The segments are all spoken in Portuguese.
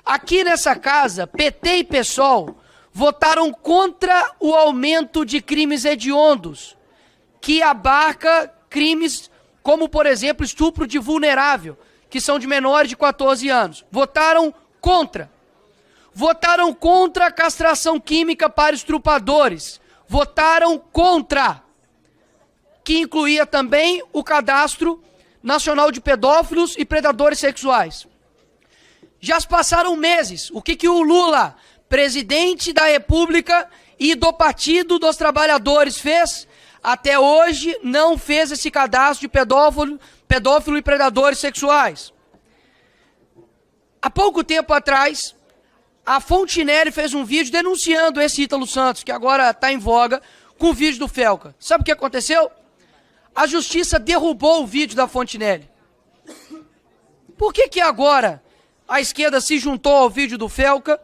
Aqui nessa casa, PT e PSOL votaram contra o aumento de crimes hediondos, que abarca crimes como, por exemplo, estupro de vulnerável, que são de menores de 14 anos. Votaram contra. Votaram contra a castração química para estrupadores. Votaram contra. Que incluía também o Cadastro Nacional de Pedófilos e Predadores Sexuais. Já se passaram meses. O que o Lula, presidente da República e do Partido dos Trabalhadores, fez? Até hoje não fez esse cadastro de pedófilo e predadores sexuais. Há pouco tempo atrás, a Fontinelli fez um vídeo denunciando esse Ítalo Santos, que agora está em voga, com o vídeo do Felca. Sabe o que aconteceu? A justiça derrubou o vídeo da Fontinelli. Por que agora a esquerda se juntou ao vídeo do Felca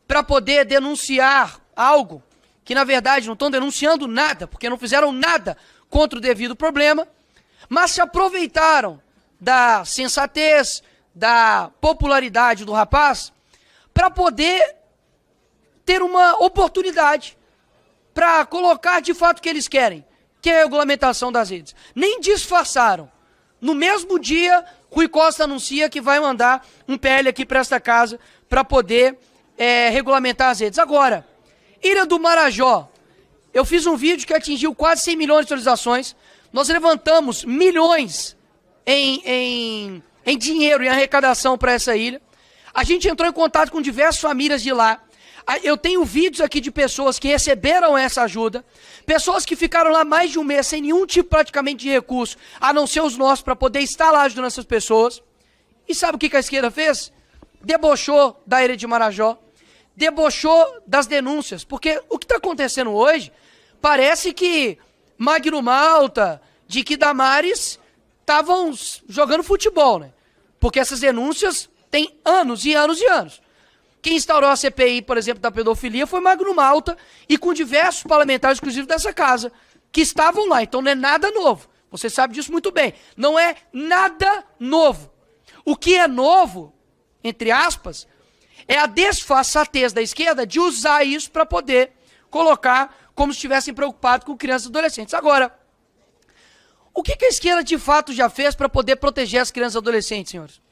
para poder denunciar algo que, na verdade, não estão denunciando nada, porque não fizeram nada contra o devido problema, mas se aproveitaram da sensatez, da popularidade do rapaz, para poder ter uma oportunidade para colocar de fato o que eles querem, que é a regulamentação das redes. Nem disfarçaram. No mesmo dia, Rui Costa anuncia que vai mandar um PL aqui para esta casa para poder regulamentar as redes. Agora, Ilha do Marajó, eu fiz um vídeo que atingiu quase 100 milhões de visualizações. Nós levantamos milhões em dinheiro, em arrecadação para essa ilha. A gente entrou em contato com diversas famílias de lá. Eu tenho vídeos aqui de pessoas que receberam essa ajuda, pessoas que ficaram lá mais de um mês sem nenhum tipo praticamente de recurso, a não ser os nossos, para poder estar lá ajudando essas pessoas. E sabe o que a esquerda fez? Debochou da Ilha de Marajó, debochou das denúncias, porque o que está acontecendo hoje parece que Magno Malta, Dick Damares estavam jogando futebol, né? Porque essas denúncias têm anos e anos e anos. Quem instaurou a CPI, por exemplo, da pedofilia foi Magno Malta e com diversos parlamentares, inclusive dessa casa, que estavam lá. Então não é nada novo. Você sabe disso muito bem. Não é nada novo. O que é novo, entre aspas, é a desfaçatez da esquerda de usar isso para poder colocar como se estivessem preocupados com crianças e adolescentes. Agora, o que a esquerda de fato já fez para poder proteger as crianças e adolescentes, senhores?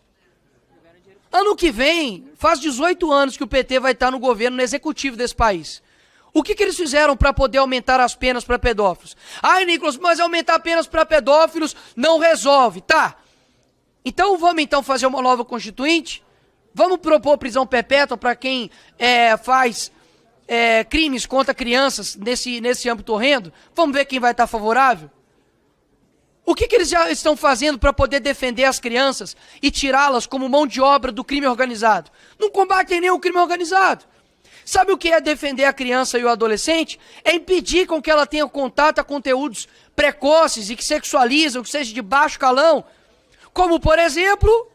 Ano que vem, faz 18 anos que o PT vai estar no governo, no executivo desse país. O que eles fizeram para poder aumentar as penas para pedófilos? Ai, Nicolas, mas aumentar penas para pedófilos não resolve. Tá. Então vamos fazer uma nova constituinte? Vamos propor prisão perpétua para quem faz crimes contra crianças nesse âmbito horrendo? Vamos ver quem vai estar favorável? O que eles já estão fazendo para poder defender as crianças e tirá-las como mão de obra do crime organizado? Não combatem nem o crime organizado. Sabe o que é defender a criança e o adolescente? É impedir com que ela tenha contato a conteúdos precoces e que sexualizam, que seja de baixo calão. Como, por exemplo,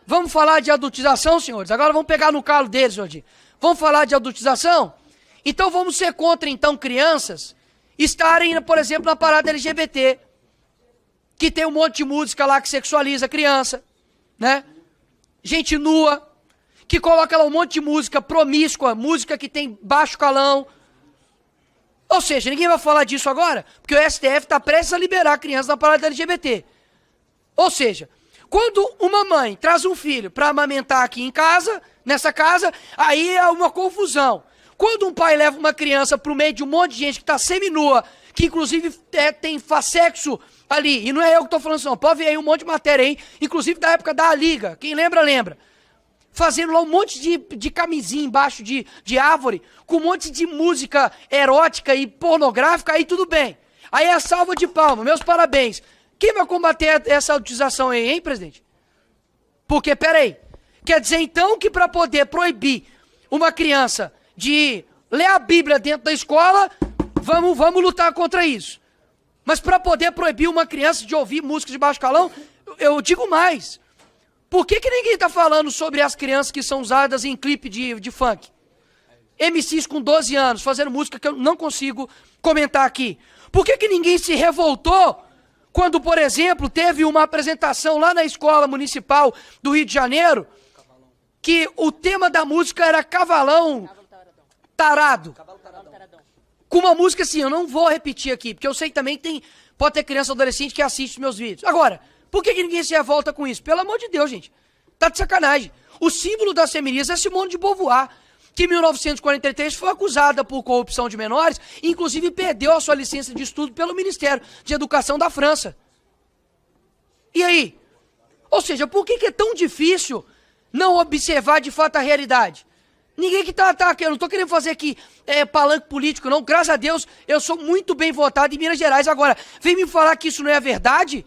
vamos falar de adultização, senhores? Agora vamos pegar no calo deles, Jordi. Vamos falar de adultização? Então vamos ser contra, então, crianças estarem, por exemplo, na parada LGBT, que tem um monte de música lá que sexualiza a criança, né? Gente nua, que coloca lá um monte de música promíscua, música que tem baixo calão. Ou seja, ninguém vai falar disso agora, porque o STF está prestes a liberar a criança na parada LGBT. Ou seja, quando uma mãe traz um filho para amamentar aqui em casa, nessa casa, aí é uma confusão. Quando um pai leva uma criança para o meio de um monte de gente que está seminua, que inclusive faz sexo ali, e não é eu que estou falando isso não, pode ver aí um monte de matéria aí, inclusive da época da Liga, quem lembra, lembra. Fazendo lá um monte de camisinha embaixo de árvore, com um monte de música erótica e pornográfica, aí tudo bem. Aí é a salva de palmas, meus parabéns. Quem vai combater essa adultização aí, hein, presidente? Porque, peraí, quer dizer então que para poder proibir uma criança de ler a Bíblia dentro da escola, vamos lutar contra isso. Mas para poder proibir uma criança de ouvir música de baixo calão, eu digo mais. Por que ninguém está falando sobre as crianças que são usadas em clipe de funk? MCs com 12 anos, fazendo música que eu não consigo comentar aqui. Por que ninguém se revoltou quando, por exemplo, teve uma apresentação lá na escola municipal do Rio de Janeiro, que o tema da música era Cavalão Tarado. Com uma música assim, eu não vou repetir aqui, porque eu sei que também pode ter criança ou adolescente que assiste meus vídeos. Agora, por que ninguém se revolta com isso? Pelo amor de Deus, gente. Tá de sacanagem. O símbolo das feministas é Simone de Beauvoir, que em 1943 foi acusada por corrupção de menores, e inclusive perdeu a sua licença de estudo pelo Ministério de Educação da França. E aí? Ou seja, por que é tão difícil não observar de fato a realidade? Ninguém que tá aqui, eu não tô querendo fazer aqui palanque político, não. Graças a Deus, eu sou muito bem votado em Minas Gerais. Agora, vem me falar que isso não é a verdade?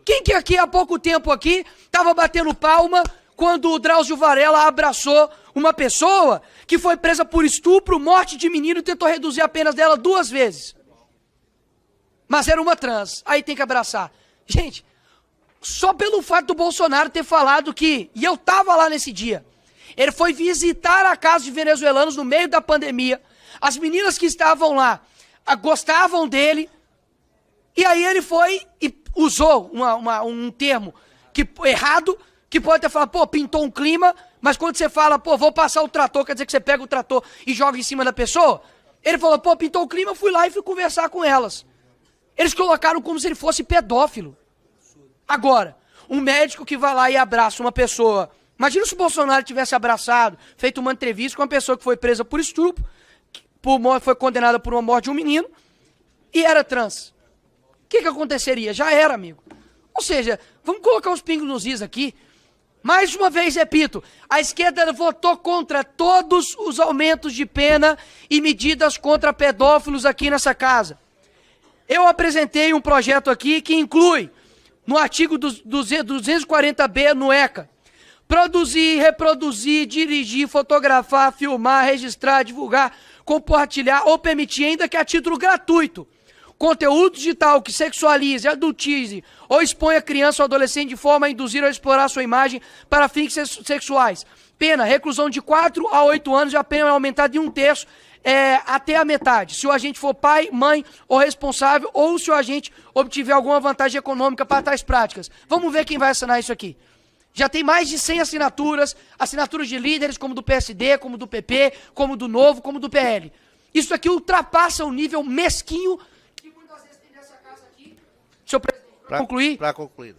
Quem que aqui, há pouco tempo aqui, tava batendo palma quando o Drauzio Varela abraçou uma pessoa que foi presa por estupro, morte de menino e tentou reduzir a pena dela 2 vezes? Mas era uma trans, aí tem que abraçar. Gente, só pelo fato do Bolsonaro ter falado que, e eu tava lá nesse dia, ele foi visitar a casa de venezuelanos no meio da pandemia, as meninas que estavam lá gostavam dele, e aí ele foi e usou um termo errado, que pode até falar, pô, pintou um clima, mas quando você fala, pô, vou passar o trator, quer dizer que você pega o trator e joga em cima da pessoa? Ele falou, pô, pintou o clima, fui lá e fui conversar com elas. Eles colocaram como se ele fosse pedófilo. Agora, um médico que vai lá e abraça uma pessoa. Imagina se o Bolsonaro tivesse abraçado, feito uma entrevista com uma pessoa que foi presa por estupro, foi condenada por uma morte de um menino, e era trans. O que aconteceria? Já era, amigo. Ou seja, vamos colocar os pingos nos is aqui. Mais uma vez, repito, a esquerda votou contra todos os aumentos de pena e medidas contra pedófilos aqui nessa casa. Eu apresentei um projeto aqui que inclui, no artigo 240B no ECA, produzir, reproduzir, dirigir, fotografar, filmar, registrar, divulgar, compartilhar ou permitir, ainda que a título gratuito, conteúdo digital que sexualize, adultize ou exponha criança ou adolescente de forma a induzir ou explorar sua imagem para fins sexuais. Pena, reclusão de 4 a 8 anos e a pena é aumentada de 1/3 até a metade. Se o agente for pai, mãe ou responsável ou se o agente obtiver alguma vantagem econômica para tais práticas. Vamos ver quem vai assinar isso aqui. Já tem mais de 100 assinaturas, assinaturas de líderes como do PSD, como do PP, como do Novo, como do PL. Isso aqui ultrapassa o nível mesquinho que muitas vezes tem nessa casa aqui. Senhor presidente, para concluir? Para concluir.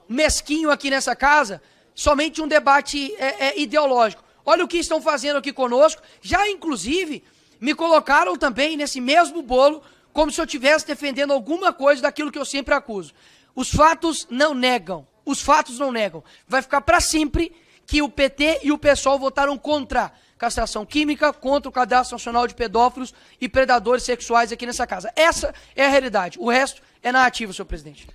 Mesquinho aqui nessa casa, somente um debate ideológico. Olha o que estão fazendo aqui conosco. Já, inclusive, me colocaram também nesse mesmo bolo, como se eu estivesse defendendo alguma coisa daquilo que eu sempre acuso. Os fatos não negam. Os fatos não negam. Vai ficar para sempre que o PT e o PSOL votaram contra castração química, contra o Cadastro Nacional de Pedófilos e Predadores Sexuais aqui nessa casa. Essa é a realidade. O resto é narrativa, senhor presidente.